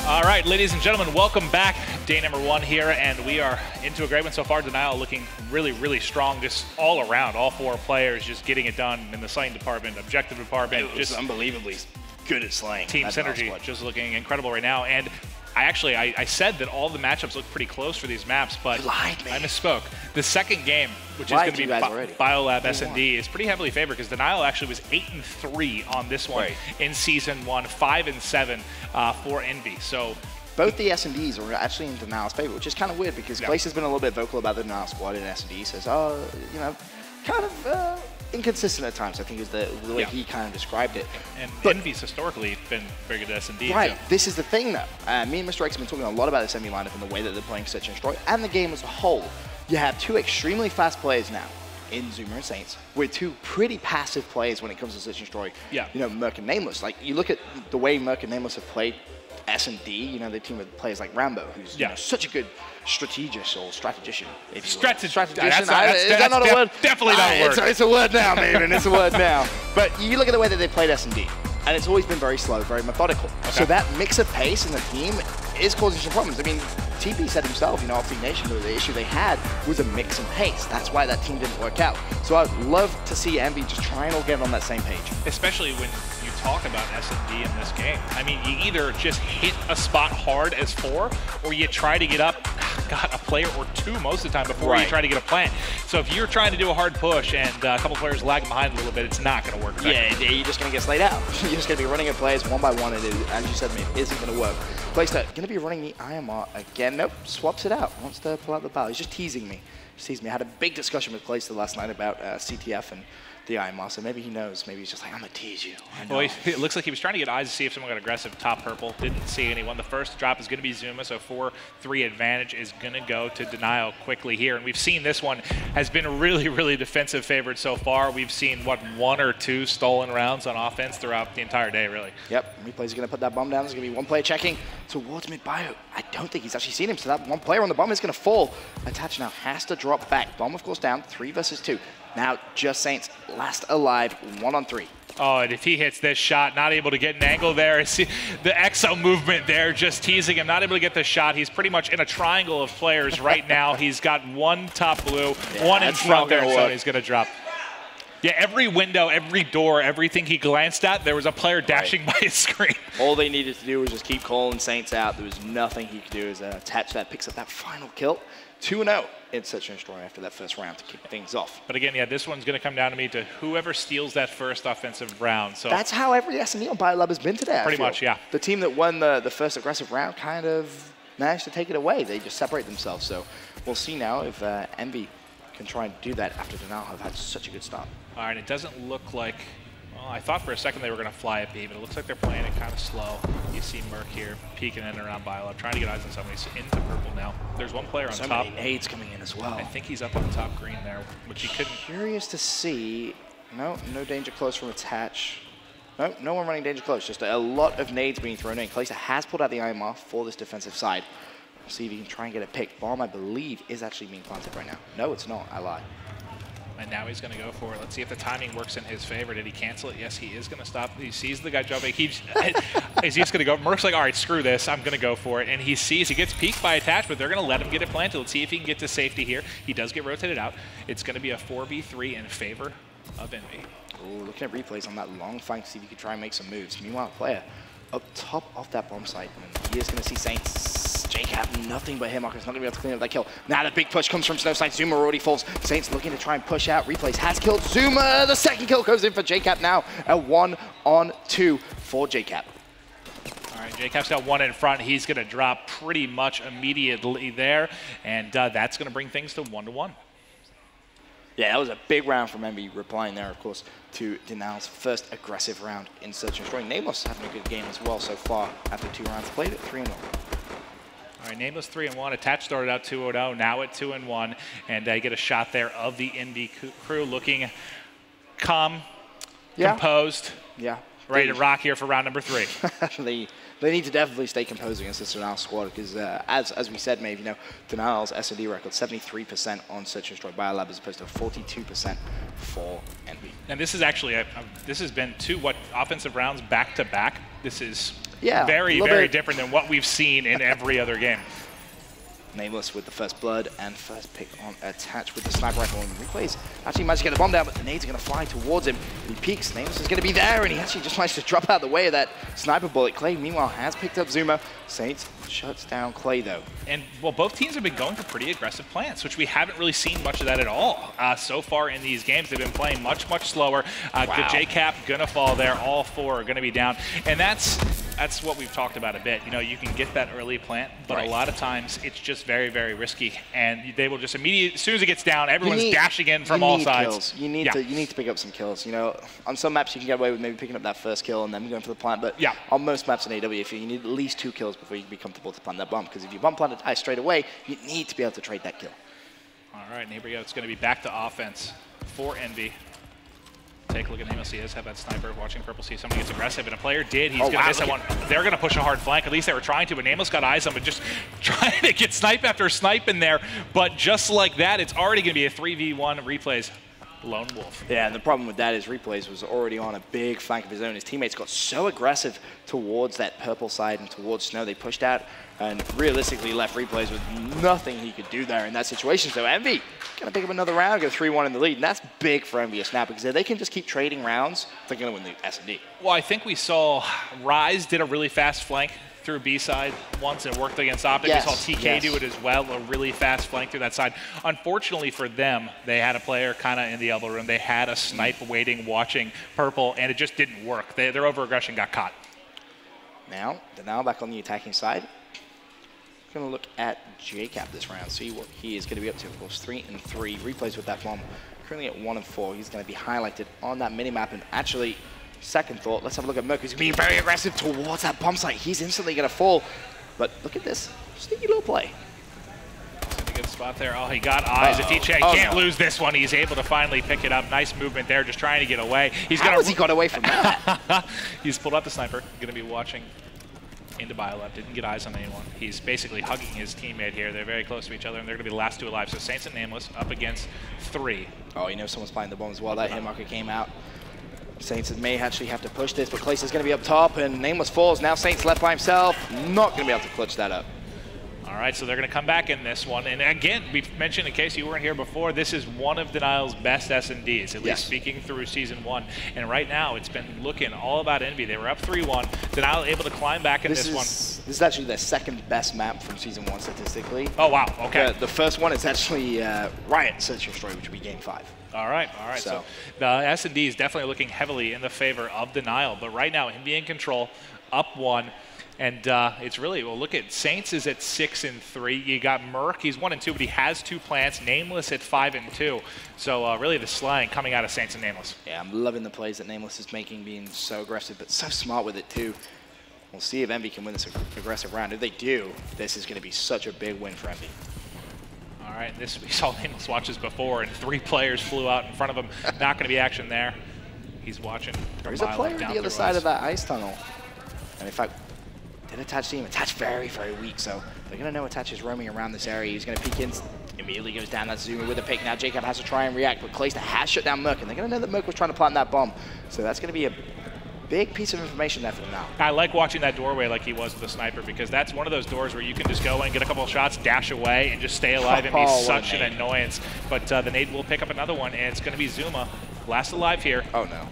All right, ladies and gentlemen, welcome back. Day number 1 here, and we are into a great one so far. Denial looking really, really strong just all around. All 4 players just getting it done in the slaying department, objective department. It was just unbelievably good at slaying. Team synergy just looking incredible right now. And I said that all the matchups look pretty close for these maps, but I misspoke. The second game, which is going to be Biolab S&D, is pretty heavily favored because Denial actually was 8-3 on this one in Season 1, 5-7 for Envy. So both the S&Ds are actually in Denial's favor, which is kind of weird because Glace has been a little bit vocal about the Denial squad, and S&D says, oh, you know, kind of inconsistent at times, I think is the way he kind of described it. And Envy's historically been very good at S&D. Right, too. This is the thing though. Me and Mr. X have been talking a lot about this Envy lineup and the way that they're playing Search and Destroy, and the game as a whole. You have 2 extremely fast players now in Zuma and Saints, with 2 pretty passive players when it comes to Search and Destroy. Yeah. You know, Merc and Nameless. Like, you look at the way Merc and Nameless have played S&D, you know, they team with players like Rambo, who's you know, such a good strategist or strategician. Strategician. Is that not a word? Definitely not a word. It's a word now, Maven. It's a word now. But you look at the way that they played S&D, and it's always been very slow, very methodical. Okay. So that mix of pace in the team is causing some problems. I mean, TP said himself, you know, Free Nation, the issue they had was a mix and pace. That's why that team didn't work out. So I'd love to see Envy just try and all get on that same page. Especially when you talk about S&D in this game. I mean, you either just hit a spot hard as 4, or you try to get up, a player or 2 most of the time before you try to get a plant. So if you're trying to do a hard push and a couple players lagging behind a little bit, it's not going to work. Yeah, you're just going to get slayed out. You're just going to be running at players one by one, and as you said, it isn't going to work. Playster going to be running the IMR again. Nope, swaps it out. Wants to pull out the bow. He's just teasing me. I had a big discussion with Playster last night about CTF and the IMR, so maybe he knows. Maybe he's just like, I'm going to tease you. Well, it looks like he was trying to get eyes to see if someone got aggressive top purple. Didn't see anyone. The first drop is going to be Zuma, so 4-3 advantage is going to go to Denial quickly here. And we've seen this one has been really, really defensive favored so far. We've seen, what, 1 or 2 stolen rounds on offense throughout the entire day, really. Yep. Replay's going to put that bomb down. There's going to be 1 player checking towards mid-bio. I don't think he's actually seen him, so that 1 player on the bomb is going to fall. Attach now has to drop back. Bomb, of course, down. 3 versus 2. Now, just Saints last alive, 1-on-3. Oh, and if he hits this shot, not able to get an angle there. See the exo movement there, just teasing him, not able to get the shot. He's pretty much in a triangle of players right now. He's got 1 top blue, 1 in front there, so he's going to drop. Yeah, every window, every door, everything he glanced at, there was a player dashing by his screen. All they needed to do was just keep calling Saints out. There was nothing he could do as attach that, picks up that final kill. 2-0 in Search and Destroy after that first round to kick things off. But again, yeah, this one's going to come down to me to whoever steals that first offensive round. So that's how every S&D on Biolab has been today. Pretty much, yeah. The team that won the first aggressive round kind of managed to take it away. They just separate themselves. So we'll see now if Envy can try and do that after Denial have had such a good start. All right, it doesn't look like, well, I thought for a second they were going to fly at B, but it looks like they're playing it kind of slow. You see Merc here peeking in and around Biolab, trying to get eyes on somebody. He's into purple now. There's 1 player on top. So many nades coming in as well. I think he's up on the top green there, which he couldn't. Curious to see. No danger close from attach. No one running danger close. Just a lot of nades being thrown in. Kai'Sa has pulled out the IMR for this defensive side. We'll see if he can try and get a pick. Bomb, I believe, is actually being planted right now. No, it's not. I lied. And now he's going to go for it. Let's see if the timing works in his favor. Did he cancel it? Yes, he is going to stop. He sees the guy jumping. He's just going to go. Merc's like, all right, screw this. I'm going to go for it. And he sees, he gets peeked by attach, but they're going to let him get it planted. Let's see if he can get to safety here. He does get rotated out. It's going to be a 4v3 in favor of Envy. Ooh, looking at replays on that long flank to see if he can try and make some moves. Meanwhile, player up top of that bomb site. And he is going to see Saints. JCap, nothing but hit markers, not going to be able to clean up that kill. Now the big push comes from Snowside. Zuma already falls. Saints looking to try and push out. Replays has killed Zuma. The second kill goes in for JCap now. A 1-on-2 for JCap. All right, JCap's got 1 in front. He's going to drop pretty much immediately there. And that's going to bring things to 1-1. Yeah, that was a big round from Envy, replying there, of course, to Denial's first aggressive round in Search and Destroy. Nameless having a good game as well so far after 2 rounds. Played at 3-0. All right, Nameless 3-1. Attach started out 2-0, now at 2-1, and get a shot there of the Envy crew looking calm, composed, ready to rock here for round number 3. They need to definitely stay composed against this Denial squad because, as we said, Maeve, you know, Denial's S&D record 73% on Search and Destroy Biolab as opposed to 42% for Envy. And this is actually this has been 2 offensive rounds back to back. This is Yeah, very, very different than what we've seen in every other game. Nameless with the first blood and first pick on attach with the sniper rifle and replays. Actually managed to get the bomb down, but the nades are going to fly towards him. He peeks, Nameless is going to be there, and he actually just managed to drop out the way of that sniper bullet. Clay, meanwhile, has picked up Zuma. Saints shuts down Clay, though. And, well, both teams have been going for pretty aggressive plans, which we haven't really seen much of that at all. So far in these games, they've been playing much, much slower. Wow. The J-Cap going to fall there. All four are going to be down. And that's what we've talked about a bit. You know, you can get that early plant, but a lot of times it's just very, very risky. And they will just immediately, as soon as it gets down, everyone's dashing in from all sides. Kills. You need to pick up some kills. You know, on some maps you can get away with maybe picking up that first kill and then going for the plant, but on most maps in AWF you need at least 2 kills before you can be comfortable to plant that bomb. Because if you bomb plant it straight away, you need to be able to trade that kill. All right, and here we go. It's going to be back to offense for Envy. Take a look at Nameless. He does have that sniper. Watching Purple see somebody gets aggressive, and a player did. He's going to miss that one. They're going to push a hard flank. At least they were trying to, but Nameless got eyes on him and just trying to get snipe after snipe in there. But just like that, it's already going to be a 3v1 replays. Lone Wolf. Yeah, and the problem with that is Replays was already on a big flank of his own. His teammates got so aggressive towards that purple side and towards Snow. They pushed out and realistically left Replays with nothing he could do there in that situation. So Envy going to pick up another round, go 3-1 in the lead. And that's big for Envious now because if they can just keep trading rounds, they're going to win the S&D. Well, I think we saw Rise did a really fast flank through B side once and worked against Optic. We saw TK do it as well, a really fast flank through that side. Unfortunately for them, they had a player kind of in the elbow room. They had a snipe waiting, watching Purple, and it just didn't work. Their over-aggression got caught. Now, they're back on the attacking side. Going to look at J-Cap this round, see what he is going to be up to. Of course, 3-3, Replays with that bomb. Currently at 1-4, he's going to be highlighted on that minimap, and actually, second thought, let's have a look at Merc, who's being very aggressive towards that bomb site. He's instantly going to fall. But look at this. Sneaky little play. That's a good spot there. Oh, he got eyes. If he can't lose this one, he's able to finally pick it up. Nice movement there, just trying to get away. How has he got away from that? He's pulled out the sniper. Going to be watching into BioLab. Didn't get eyes on anyone. He's basically hugging his teammate here. They're very close to each other, and they're going to be the last 2 alive. So Saints and Nameless up against 3. Oh, you know someone's playing the bomb as well. That hit marker came out. Saints may actually have to push this, but Clace is going to be up top, and Nameless falls. Now Saints left by himself. Not going to be able to clutch that up. All right, so they're going to come back in this one. And again, we've mentioned, in case you weren't here before, this is one of Denial's best S&Ds, at least speaking through Season 1. And right now, it's been looking all about Envy. They were up 3-1. Denial able to climb back in this one. This is actually their second best map from Season 1 statistically. Oh, wow, okay. The first one is actually Riot Search and Destroy, which will be Game 5. All right. So the S&D is definitely looking heavily in the favor of Denial. But right now, Envy in control, up 1. And it's really, well, look at Saints is at 6-3. You got Merc, he's 1-2, but he has 2 plants. Nameless at 5-2. So really the slang coming out of Saints and Nameless. Yeah, I'm loving the plays that Nameless is making, being so aggressive, but so smart with it too. We'll see if Envy can win this aggressive round. If they do, this is going to be such a big win for Envy. All right, this we saw Nameless watches before, and 3 players flew out in front of him. Not going to be action there. He's watching. There's a player on the other side of that ice tunnel. And in fact, did Attach see him? Attach very, very weak, so they're going to know Attach is roaming around this area. He's going to peek in, immediately goes down. That's Zuma with a pick. Now Jacob has to try and react, but Clayster has shut down Merc, and they're going to know that Merc was trying to plant that bomb. So that's going to be a big piece of information there for them now. I like watching that doorway like he was with the sniper, because that's one of those doors where you can just go in, get a couple of shots, dash away, and just stay alive and be such an annoyance. But the nade will pick up another one, and it's going to be Zuma. Last alive here. Oh, no.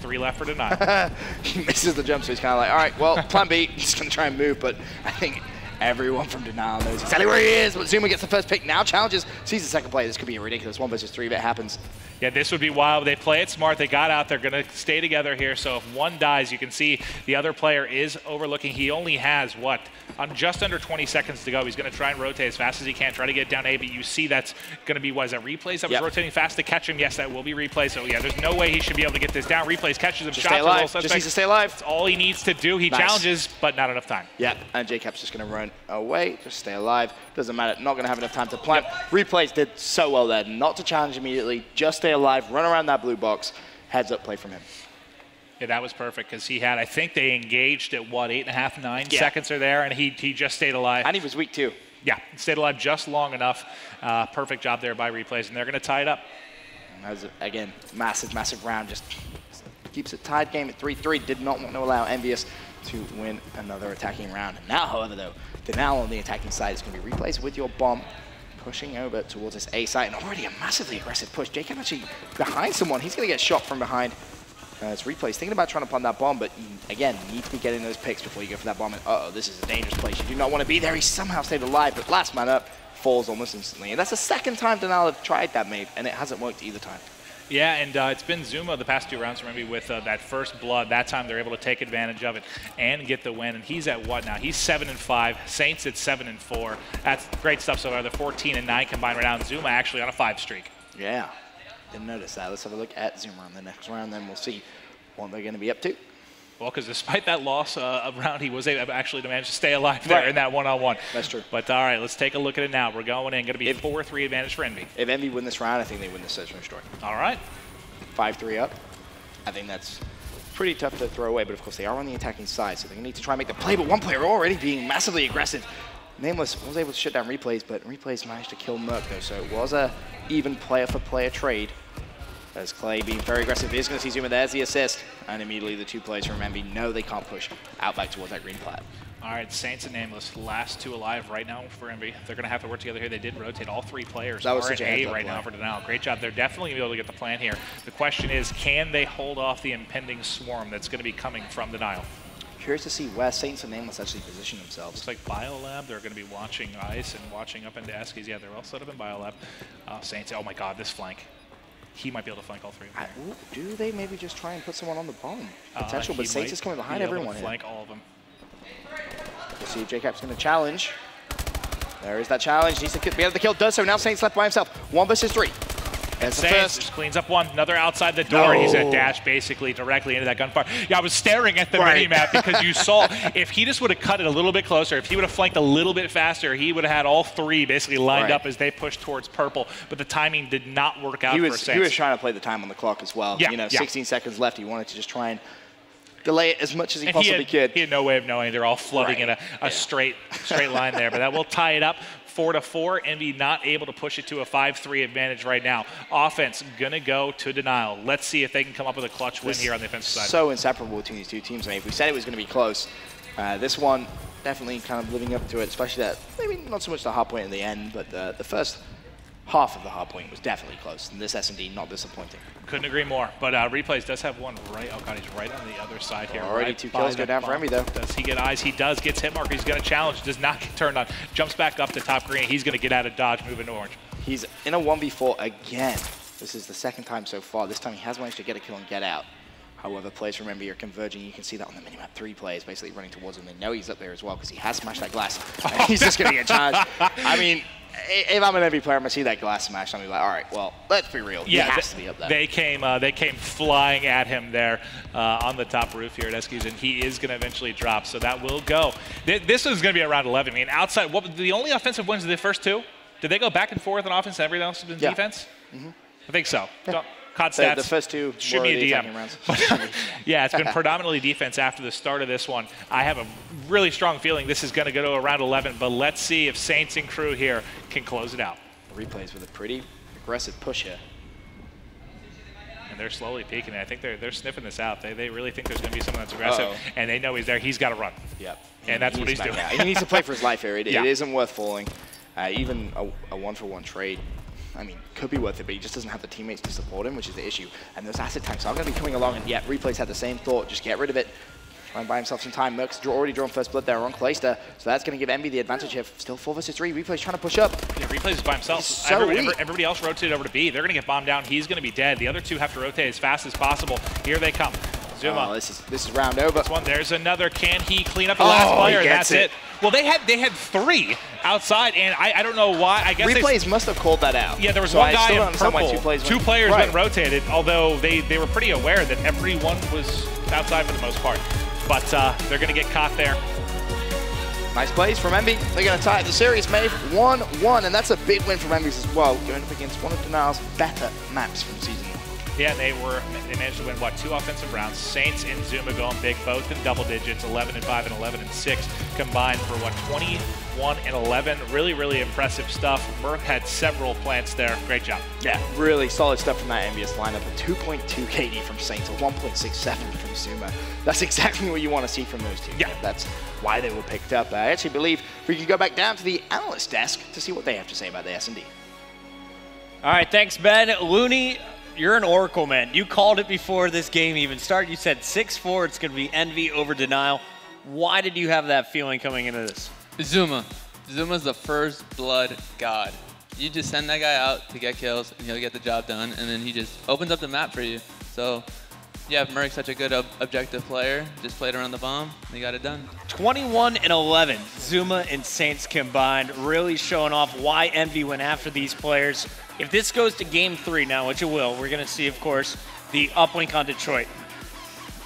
3 left for Denial. He misses the jump, so he's kind of like, all right, well, plan B. He's going to try and move, but I think everyone from Denial knows exactly where he is. But Zuma gets the first pick, now challenges, sees the second play. This could be a ridiculous 1 versus 3 if it happens. Yeah, this would be wild. They play it smart. They got out. They're going to stay together here. So if one dies, you can see the other player is overlooking. He only has, what, just under 20 seconds to go. He's going to try and rotate as fast as he can, try to get down A, but you see that's going to be, what is that, Replays that was rotating fast to catch him? Yes, that will be Replays. So, yeah, there's no way he should be able to get this down. Replays catches him. Just stay alive. Just needs to stay alive. That's all he needs to do. He challenges, but not enough time. Yeah, and J-Cap's just going to run away. Just stay alive. Doesn't matter. Not going to have enough time to plant. Replays did so well there. Not to challenge immediately. Just stay alive. Run around that blue box. Heads up play from him. Yeah, that was perfect because he had, I think they engaged at what, 8.5, 9 seconds are there, and he just stayed alive. And he was weak too. Yeah, stayed alive just long enough. Perfect job there by Replays, and they're going to tie it up. That was, again, massive, massive round. Just keeps it tied game at 3-3. Did not want to allow Envious to win another attacking round. Now, however, though, Denial on the attacking side is going to be replays with your bomb, pushing over towards this A site, and already a massively aggressive push. Jacob actually behind someone. He's going to get shot from behind. It's replays thinking about trying to plant that bomb, but you, again, need to be getting those picks before you go for that bomb. And uh-oh, this is a dangerous place. You do not want to be there. He somehow stayed alive, but last man up falls almost instantly. And that's the second time Denial have tried that mate, and it hasn't worked either time. Yeah, and it's been Zuma the past 2 rounds, remember, with that first blood. That time they're able to take advantage of it and get the win. And he's at what now? He's 7-5. Saints at 7-4. That's great stuff so far. They're 14-9 combined right now. And Zuma actually on a 5 streak. Yeah, didn't notice that. Let's have a look at Zuma on the next round, then we'll see what they're going to be up to. Well, because despite that loss of round, he was able actually to manage to stay alive there in that one-on-one. That's true. But all right, let's take a look at it now. We're going in. Going to be 4-3 advantage for Envy. If Envy win this round, I think they win the Search and Destroy. All right. 5-3 up. I think that's pretty tough to throw away, but of course they are on the attacking side, so they're going to need to try and make the play, but one player already being massively aggressive. Nameless was able to shut down Replays, but Replays managed to kill Merc though, so it was a even player-for-player trade. As Clay being very aggressive is going to see Zuma. There's the assist, and immediately the 2 players from Envy know they can't push out back towards that green plat. All right, Saints and Nameless, last 2 alive right now for Envy. They're going to have to work together here. They did rotate all 3 players. That was such a right now for Denial. Great job. They're definitely going to be able to get the plan here. The question is, can they hold off the impending swarm that's going to be coming from Denial? Curious to see where Saints and Nameless actually position themselves. Looks like Biolab. They're going to be watching Ice and watching up into Eskies. Yeah, they're all set up in Biolab. Saints, oh my God, this flank. He might be able to flank all 3 of them. Do they maybe just try and put someone on the bomb? Potential, but Saints is coming behind everyone here. Flank all of them. Let's see if Jacob's going to challenge. There is that challenge. Needs to be able to kill. Does so. Now Saints left by himself. 1 versus 3. That's the Saints first. just cleans up one. Another outside the door. No. He's going to dash basically directly into that gunfire. Yeah, I was staring at the mini-map because you saw if he just would have cut it a little bit closer, if he would have flanked a little bit faster, he would have had all 3 basically lined up as they pushed towards purple. But the timing did not work out for Saints. He was trying to play the time on the clock as well. Yeah, you know, 16 seconds left. He wanted to just try and delay it as much as he possibly could. He had no way of knowing. They're all flooding in a straight line there. But that will tie it up 4-4. Envy not able to push it to a 5-3 advantage right now. Offense going to go to Denial. Let's see if they can come up with a clutch win here on the offensive side. So inseparable between these 2 teams. I mean, if we said it was going to be close, this one definitely kind of living up to it, especially that, maybe not so much the hard point in the end, but the first half of the hard point was definitely close, and this S&D not disappointing. Couldn't agree more, but Replays does have one right, oh God, he's right on the other side here. Already 2 kills go down for Envy though. Does he get eyes? He does, gets hit marker, he's got a challenge, does not get turned on, jumps back up to top green, he's gonna get out of dodge, moving to orange. He's in a 1v4 again. This is the 2nd time so far. This time he has managed to get a kill and get out. However, players from Envy are converging. You can see that on the minimap. 3 players basically running towards him. They know he's up there as well because he has smashed that glass. And he's just going to get charged. I mean, if I'm an Envy player, I'm going to see that glass smash. I'm going to be like, all right, well, let's be real. Yeah, he has to be up there. They came flying at him there on the top roof here at Eskies, and he is going to eventually drop. So that will go. This is going to be around 11. I mean, outside, the only offensive wins of the first 2? Did they go back and forth on offense and everything else in defense? Mm-hmm. I think so. Yeah. COD stats. The first 2 should be a DM. But, yeah, it's been predominantly defense after the start of this one. I have a really strong feeling this is going to go to around 11, but let's see if Saints and crew here can close it out. Replays with a pretty aggressive push here. And they're slowly peeking it. I think they're sniffing this out. They really think there's going to be someone that's aggressive, and they know he's there. He's got to run. Yep. And that's what he's doing. He needs to play for his life here. It isn't worth falling. Even a 1-for-1 trade, I mean, could be worth it, but he just doesn't have the teammates to support him, which is the issue. And those asset tanks are going to be coming along, and yet Replays had the same thought. Just get rid of it. Try and buy himself some time. Merc's already drawn first blood there on Clayster, so that's going to give Envy the advantage here. Still 4 versus 3. Replay's trying to push up. Yeah, Replays is by himself. Everybody else rotated over to B. They're going to get bombed down. He's going to be dead. The other 2 have to rotate as fast as possible. Here they come. Zuma. Oh, this is round over. This one, there's another. Can he clean up the last player? That's it. Well, they had 3 outside, and I don't know why. I guess Replays must have called that out. Yeah, there was one guy in purple. 2 players went rotated, although they were pretty aware that everyone was outside for the most part. But they're going to get caught there. Nice plays from Envy. They're going to tie the series, Maeve. 1-1, and that's a big win from Envy as well, going up against one of Denial's better maps from Season 1. Yeah, they managed to win, what, 2 offensive rounds. Saints and Zuma going big, both in double digits, 11-5 and 11-6 combined for, what, 21-11. Really, really impressive stuff. Merc had several plants there. Great job. Yeah, really solid stuff from that Envious lineup. A 2.2 KD from Saints, a 1.67 from Zuma. That's exactly what you want to see from those two. Yeah. That's why they were picked up. I actually believe we could go back down to the analyst desk to see what they have to say about the S&D. All right, thanks, Ben. Looney, you're an oracle, man. You called it before this game even started. You said 6-4, it's going to be Envy over Denial. Why did you have that feeling coming into this? Zuma. Zuma's the first blood god. You just send that guy out to get kills, and he'll get the job done, and then he just opens up the map for you. So, yeah, Merc's such a good objective player. Just played around the bomb, and he got it done. 21-11, Zuma and Saints combined, really showing off why Envy went after these players. If this goes to Game 3 now, which it will, we're going to see, of course, the uplink on Detroit.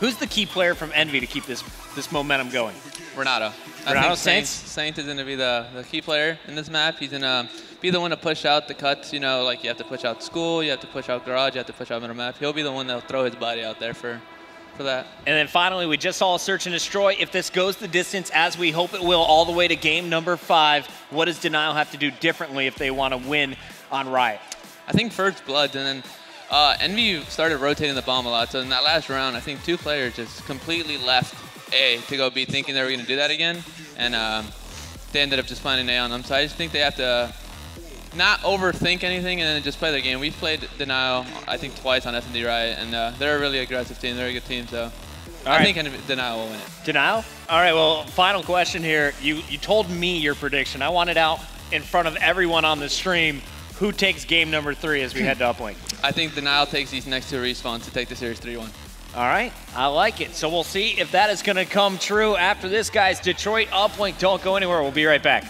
Who's the key player from Envy to keep this momentum going? Renato. I think Saints is going to be the key player in this map. He's going to be the one to push out the cuts. You know, like you have to push out school, you have to push out garage, you have to push out middle map. He'll be the one that'll throw his body out there for that. And then finally, we just saw a search and destroy. If this goes the distance, as we hope it will, all the way to game number 5, what does Denial have to do differently if they want to win on Riot? I think first bloods, and then Envy started rotating the bomb a lot. So in that last round, I think 2 players just completely left A to go B, thinking they were going to do that again, and they ended up just finding A on them. So I just think they have to not overthink anything and then just play their game. We've played Denial, I think, twice on S&D Riot, and they're a really aggressive team. They're a good team, so I think Denial will win it. Denial? All right, well, final question here. You told me your prediction. I want it out in front of everyone on the stream. Who takes game number 3 as we head to uplink? I think Denial takes these next 2 respawns to take the series 3-1. All right, I like it. So we'll see if that is going to come true after this, guys. Detroit uplink. Don't go anywhere. We'll be right back.